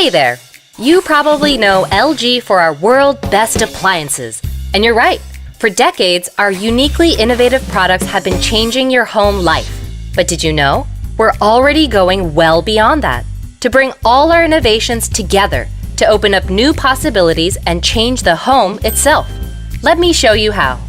Hey there! You probably know LG for our world best appliances. And you're right. For decades, our uniquely innovative products have been changing your home life. But did you know? We're already going well beyond that, to bring all our innovations together, to open up new possibilities and change the home itself. Let me show you how.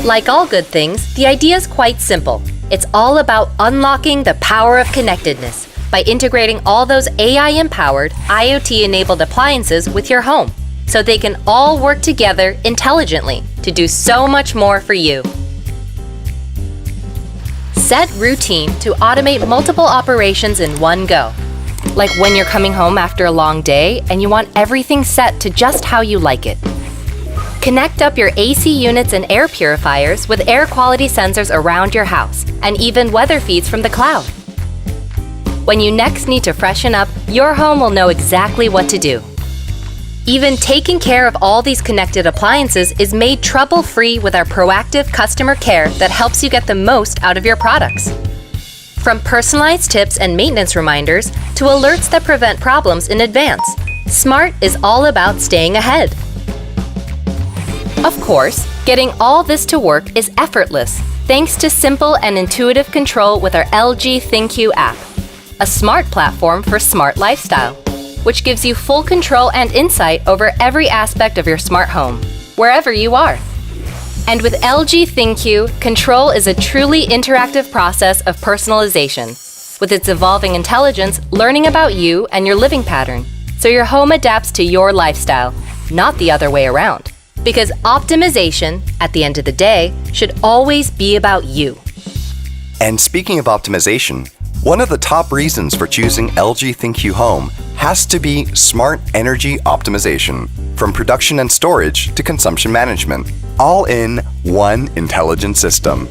Like all good things, the idea is quite simple. It's all about unlocking the power of connectedness by integrating all those AI-empowered, IoT-enabled appliances with your home, so they can all work together intelligently to do so much more for you. Set routine to automate multiple operations in one go. Like when you're coming home after a long day and you want everything set to just how you like it. Connect up your AC units and air purifiers with air quality sensors around your house and even weather feeds from the cloud. When you next need to freshen up, your home will know exactly what to do. Even taking care of all these connected appliances is made trouble-free with our proactive customer care that helps you get the most out of your products. From personalized tips and maintenance reminders to alerts that prevent problems in advance, Smart is all about staying ahead. Of course, getting all this to work is effortless thanks to simple and intuitive control with our LG ThinQ app, a smart platform for smart lifestyle, which gives you full control and insight over every aspect of your smart home, wherever you are. And with LG ThinQ, control is a truly interactive process of personalization, with its evolving intelligence learning about you and your living pattern, so your home adapts to your lifestyle, not the other way around. Because optimization, at the end of the day, should always be about you. And speaking of optimization, one of the top reasons for choosing LG ThinQ Home has to be smart energy optimization, from production and storage to consumption management, all in one intelligent system.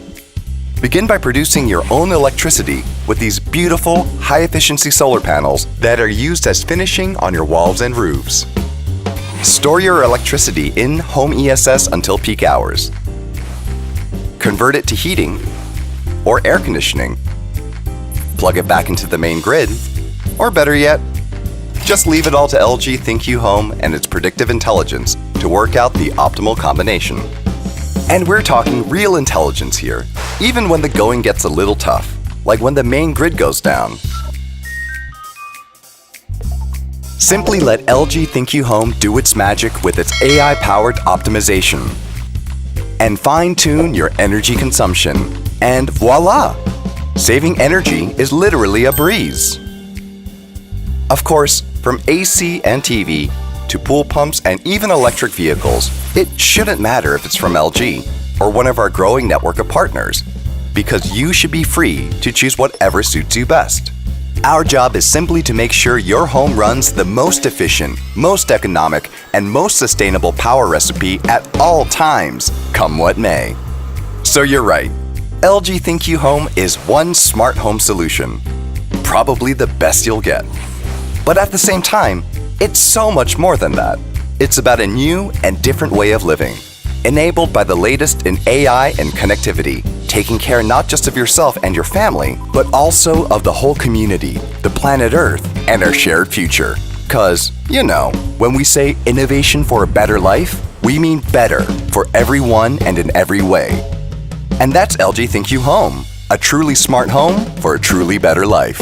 Begin by producing your own electricity with these beautiful, high-efficiency solar panels that are used as finishing on your walls and roofs. Store your electricity in home ESS until peak hours. Convert it to heating or air conditioning. Plug it back into the main grid, or better yet, just leave it all to LG ThinQ Home and its predictive intelligence to work out the optimal combination. And we're talking real intelligence here, even when the going gets a little tough, like when the main grid goes down. Simply let LG ThinQ Home do its magic with its AI-powered optimization. And fine-tune your energy consumption. And voila! Saving energy is literally a breeze. Of course, from AC and TV to pool pumps and even electric vehicles, it shouldn't matter if it's from LG or one of our growing network of partners, because you should be free to choose whatever suits you best. Our job is simply to make sure your home runs the most efficient, most economic, and most sustainable power recipe at all times, come what may. So you're right. LG ThinQ Home is one smart home solution, probably the best you'll get. But at the same time, it's so much more than that. It's about a new and different way of living, enabled by the latest in AI and connectivity, taking care not just of yourself and your family, but also of the whole community, the planet Earth, and our shared future. 'Cause, you know, when we say innovation for a better life, we mean better for everyone and in every way. And that's LG ThinQ Home, a truly smart home for a truly better life.